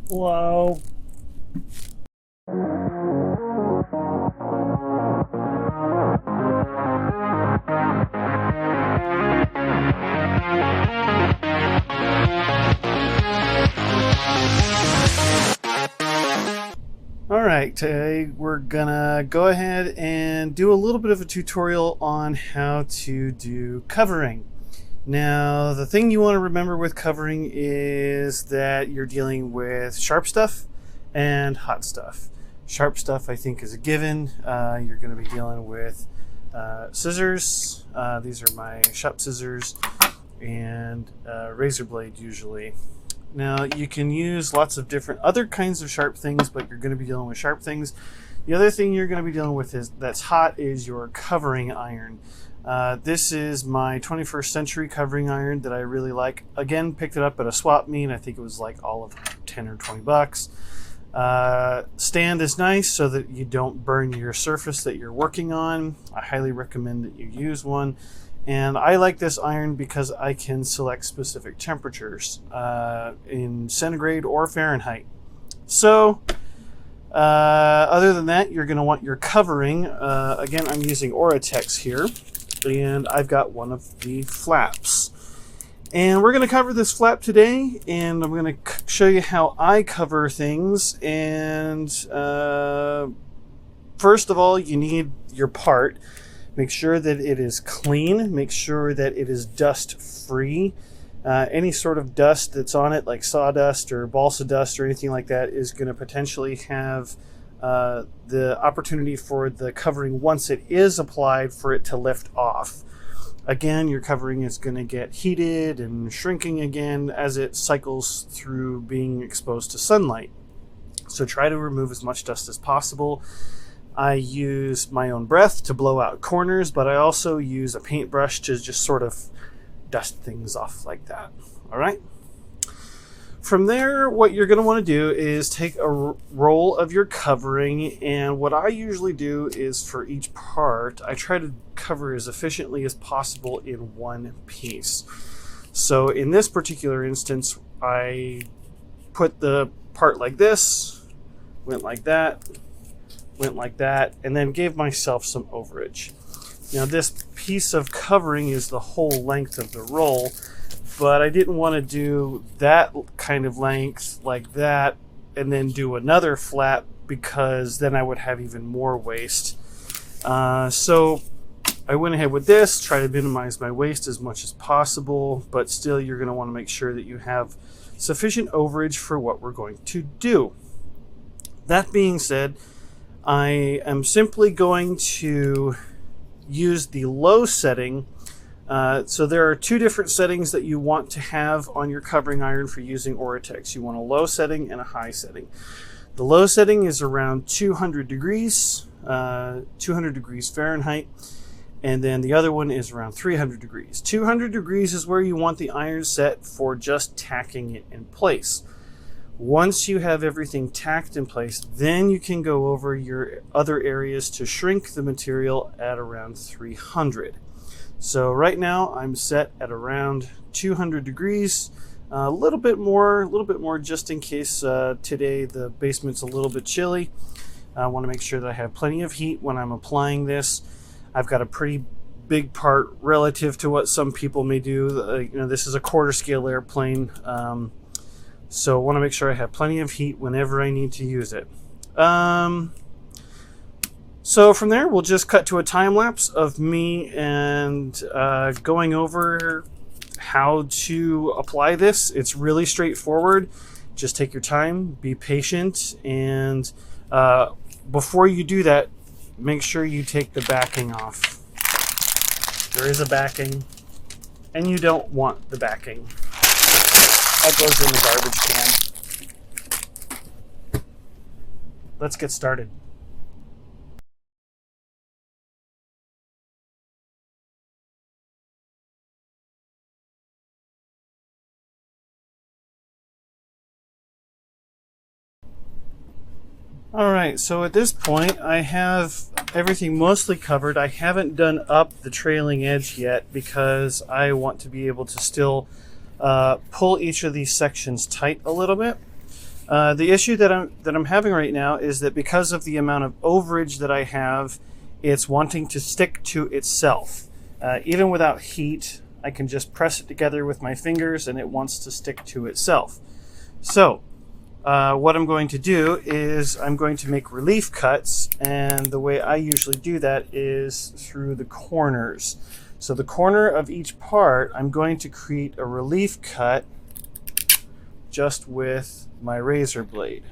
Hello. Alright, today we're gonna go ahead and do a little bit of a tutorial on how to do covering. Now, the thing you want to remember with covering is that you're dealing with sharp stuff and hot stuff. Sharp stuff, I think, is a given. You're going to be dealing with scissors. These are my shop scissors and razor blade usually. Now, you can use lots of different other kinds of sharp things, but you're going to be dealing with sharp things. The other thing you're going to be dealing with that's hot is your covering iron. This is my 21st century covering iron that I really like. Again, picked it up at a swap meet. I think it was like all of 10 or 20 bucks. Stand is nice so that you don't burn your surface that you're working on. I highly recommend that you use one. And I like this iron because I can select specific temperatures in centigrade or Fahrenheit. So, other than that, you're going to want your covering. Again, I'm using Oratex here, and I've got one of the flaps. And we're going to cover this flap today, and I'm going to show you how I cover things. And first of all, you need your part. Make sure that it is clean. Make sure that it is dust free. Any sort of dust that's on it, like sawdust or balsa dust or anything like that, is going to potentially have the opportunity for the covering, once it is applied, for it to lift off. Again, your covering is going to get heated and shrinking again as it cycles through being exposed to sunlight. So try to remove as much dust as possible. I use my own breath to blow out corners, but I also use a paintbrush to just sort of dust things off like that. All right. From there, what you're going to want to do is take a roll of your covering, and what I usually do is for each part, I try to cover as efficiently as possible in one piece. So in this particular instance, I put the part like this, went like that, went like that, and then gave myself some overage. Now, this piece of covering is the whole length of the roll, but I didn't want to do that kind of length like that and then do another flap, because then I would have even more waste. So I went ahead with this, try to minimize my waste as much as possible, but still you're going to want to make sure that you have sufficient overage for what we're going to do. That being said, I am simply going to use the low setting. So there are two different settings that you want to have on your covering iron for using Oratex. You want a low setting and a high setting. The low setting is around 200 degrees, 200 degrees Fahrenheit, and then the other one is around 300 degrees. 200 degrees is where you want the iron set for just tacking it in place. Once you have everything tacked in place, then you can go over your other areas to shrink the material at around 300. So right now I'm set at around 200 degrees, a little bit more just in case today the basement's a little bit chilly. I want to make sure that I have plenty of heat when I'm applying this. I've got a pretty big part relative to what some people may do. This is a quarter scale airplane. So I want to make sure I have plenty of heat whenever I need to use it. So from there, we'll just cut to a time lapse of me and going over how to apply this. It's really straightforward. Just take your time, be patient, and before you do that, make sure you take the backing off. There is a backing, and you don't want the backing. That goes in the garbage can. Let's get started. Alright, so at this point I have everything mostly covered. I haven't done up the trailing edge yet because I want to be able to still pull each of these sections tight a little bit. The issue that I'm having right now is that because of the amount of overage that I have, it's wanting to stick to itself. Even without heat, I can just press it together with my fingers and it wants to stick to itself. So what I'm going to do is I'm going to make relief cuts, and the way I usually do that is through the corners. So the corner of each part, I'm going to create a relief cut just with my razor blade.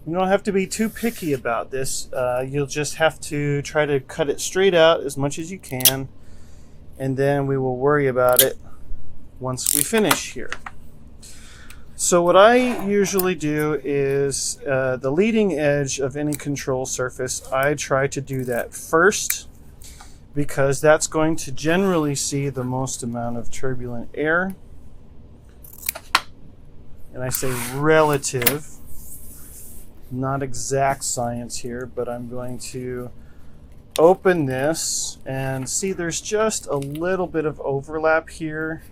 You don't have to be too picky about this. You'll just have to try to cut it straight out as much as you can, and then we will worry about it once we finish here. So what I usually do is the leading edge of any control surface, I try to do that first, because that's going to generally see the most amount of turbulent air. And I say relative, not exact science here, but I'm going to open this and see there's just a little bit of overlap here.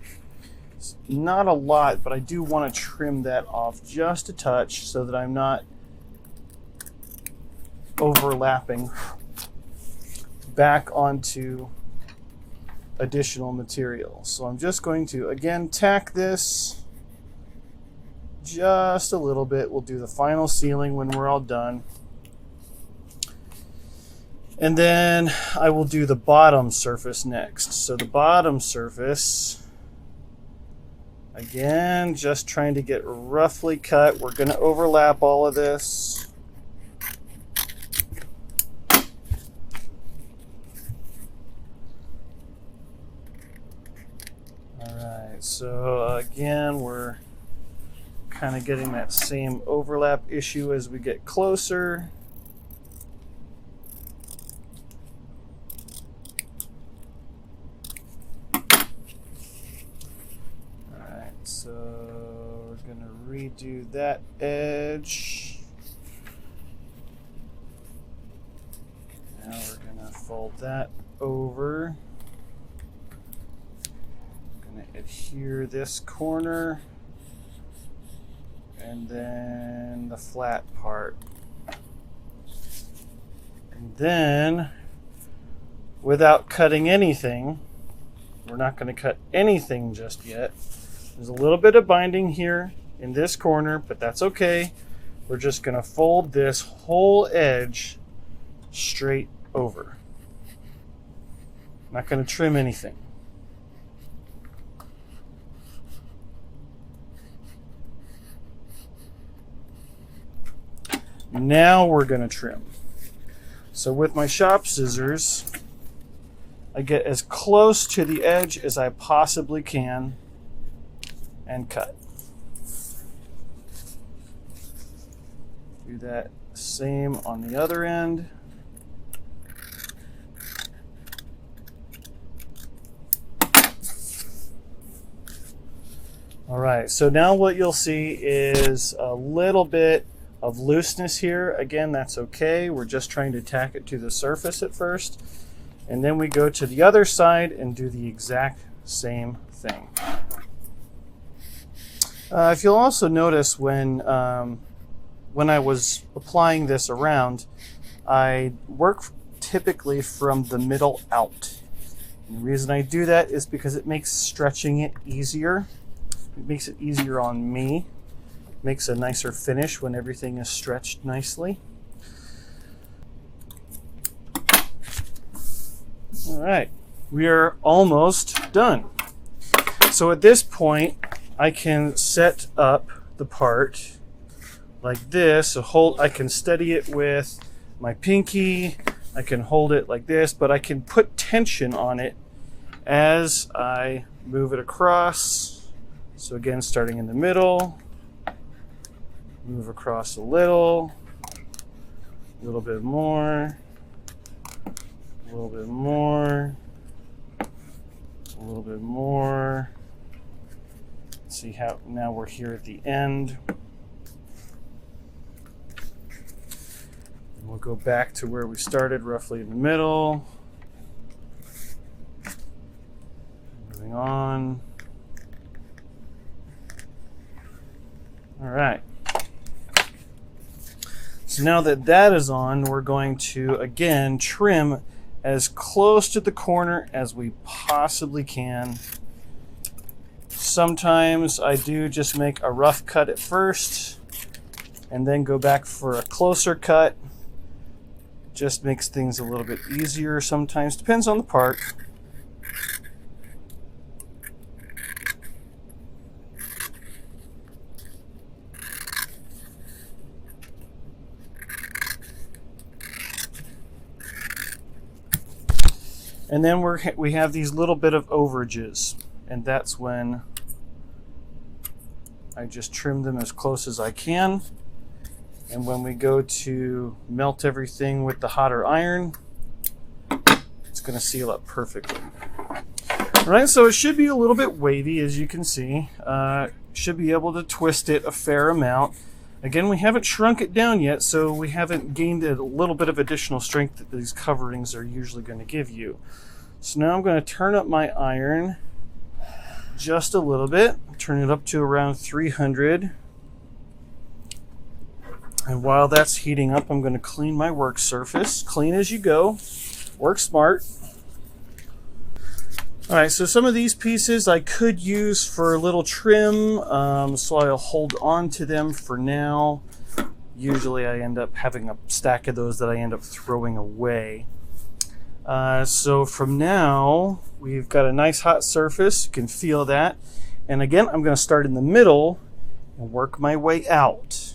Not a lot, but I do want to trim that off just a touch so that I'm not overlapping back onto additional material. So I'm just going to, again, tack this just a little bit. We'll do the final sealing when we're all done. And then I will do the bottom surface next. So the bottom surface, again, just trying to get roughly cut. We're going to overlap all of this. All right, so again, we're kind of getting that same overlap issue as we get closer. Alright, so we're going to redo that edge. Now we're going to fold that over. Going to adhere this corner. And then the flat part. And then, without cutting anything, we're not going to cut anything just yet. There's a little bit of binding here in this corner, but that's okay. We're just going to fold this whole edge straight over. Not going to trim anything. Now we're going to trim. So with my shop scissors, I get as close to the edge as I possibly can and cut. Do that same on the other end. All right, so now what you'll see is a little bit of looseness here. Again, that's okay. We're just trying to tack it to the surface at first. And then we go to the other side and do the exact same thing. If you'll also notice when I was applying this around, I work typically from the middle out. And the reason I do that is because it makes stretching it easier. It makes it easier on me. Makes a nicer finish when everything is stretched nicely. All right, we are almost done. So at this point, I can set up the part like this. So I can steady it with my pinky. I can hold it like this, but I can put tension on it as I move it across. So again, starting in the middle. Move across a little bit more, a little bit more, a little bit more. See how now we're here at the end. And we'll go back to where we started, roughly in the middle. Moving on. All right. So now that that is on, we're going to, again, trim as close to the corner as we possibly can. Sometimes I do just make a rough cut at first and then go back for a closer cut. Just makes things a little bit easier sometimes. Depends on the part. And then we have these little bit of overages, and that's when I just trim them as close as I can. And when we go to melt everything with the hotter iron, it's going to seal up perfectly. All right, so it should be a little bit wavy, as you can see. Should be able to twist it a fair amount. Again, we haven't shrunk it down yet, so we haven't gained a little bit of additional strength that these coverings are usually going to give you. So now I'm going to turn up my iron just a little bit, turn it up to around 300. And while that's heating up, I'm going to clean my work surface. Clean as you go. Work smart. All right, so some of these pieces I could use for a little trim, so I'll hold on to them for now. Usually I end up having a stack of those that I end up throwing away. So from now, we've got a nice hot surface. You can feel that. And again, I'm going to start in the middle and work my way out.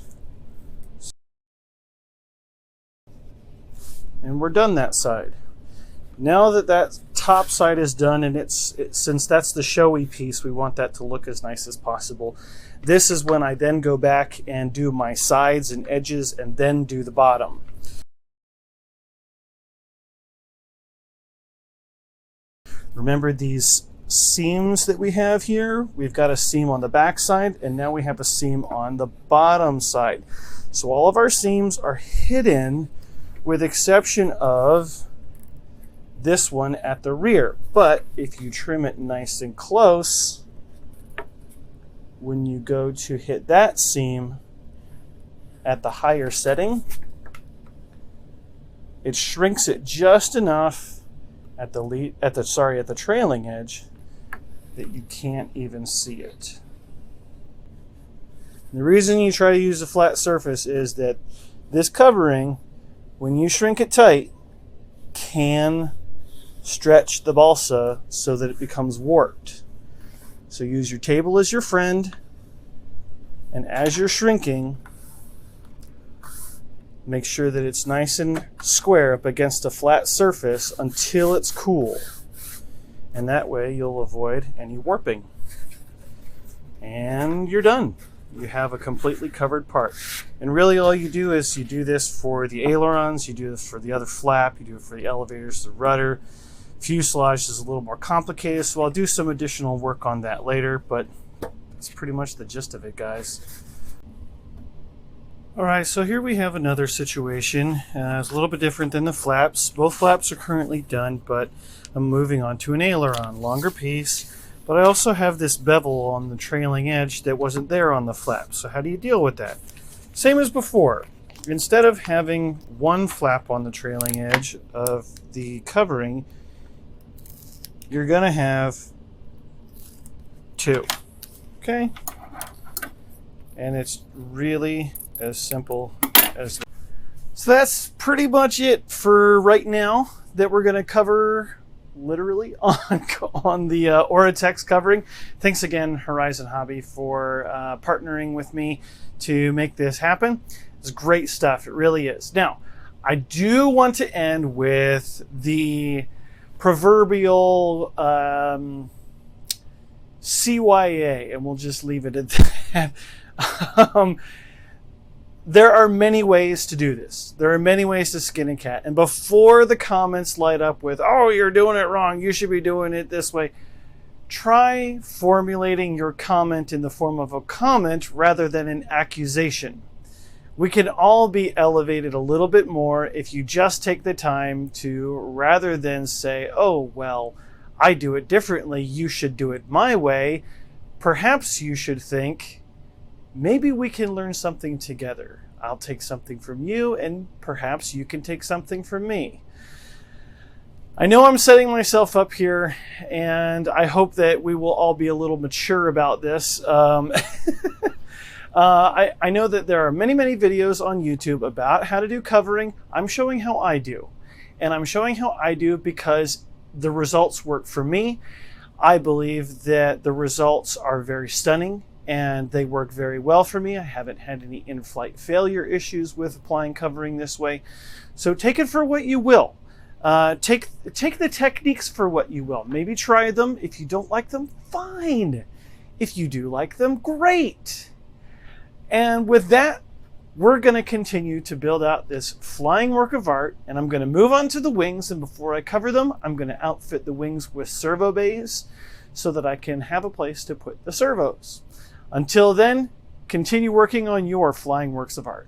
And we're done that side. Now that that top side is done, and since that's the showy piece, we want that to look as nice as possible. This is when I then go back and do my sides and edges and then do the bottom. Remember these seams that we have here? We've got a seam on the back side, and now we have a seam on the bottom side. So all of our seams are hidden with exception of this one at the rear. But if you trim it nice and close, when you go to hit that seam at the higher setting, it shrinks it just enough at the trailing edge that you can't even see it. And the reason you try to use a flat surface is that this covering, when you shrink it tight, can stretch the balsa so that it becomes warped. So use your table as your friend, and as you're shrinking, make sure that it's nice and square up against a flat surface until it's cool. And that way you'll avoid any warping. And you're done. You have a completely covered part. And really all you do is you do this for the ailerons, you do this for the other flap, you do it for the elevators, the rudder. Fuselage is a little more complicated, so I'll do some additional work on that later, but that's pretty much the gist of it, guys. All right, so here we have another situation. It's a little bit different than the flaps. Both flaps are currently done, but I'm moving on to an aileron, longer piece. But I also have this bevel on the trailing edge that wasn't there on the flap. So how do you deal with that? Same as before. Instead of having one flap on the trailing edge of the covering, you're going to have two. Okay? And it's really as simple as that. So that's pretty much it for right now that we're going to cover literally on the Oratex covering. Thanks again, Horizon Hobby, for partnering with me to make this happen. It's great stuff. It really is. Now, I do want to end with the proverbial CYA, and we'll just leave it at that. There are many ways to do this. There are many ways to skin a cat. And before the comments light up with, oh, you're doing it wrong, you should be doing it this way, try formulating your comment in the form of a comment rather than an accusation. We can all be elevated a little bit more if you just take the time to, rather than say, oh, well, I do it differently, you should do it my way. Perhaps you should think, maybe we can learn something together. I'll take something from you, and perhaps you can take something from me. I know I'm setting myself up here, and I hope that we will all be a little mature about this. I know that there are many videos on YouTube about how to do covering. I'm showing how I do. And I'm showing how I do because the results work for me. I believe that the results are very stunning and they work very well for me. I haven't had any in-flight failure issues with applying covering this way. So take it for what you will. Take the techniques for what you will. Maybe try them. If you don't like them, fine. If you do like them, great. And with that, we're going to continue to build out this flying work of art, and I'm going to move on to the wings. And before I cover them, I'm going to outfit the wings with servo bays so that I can have a place to put the servos. Until then, continue working on your flying works of art.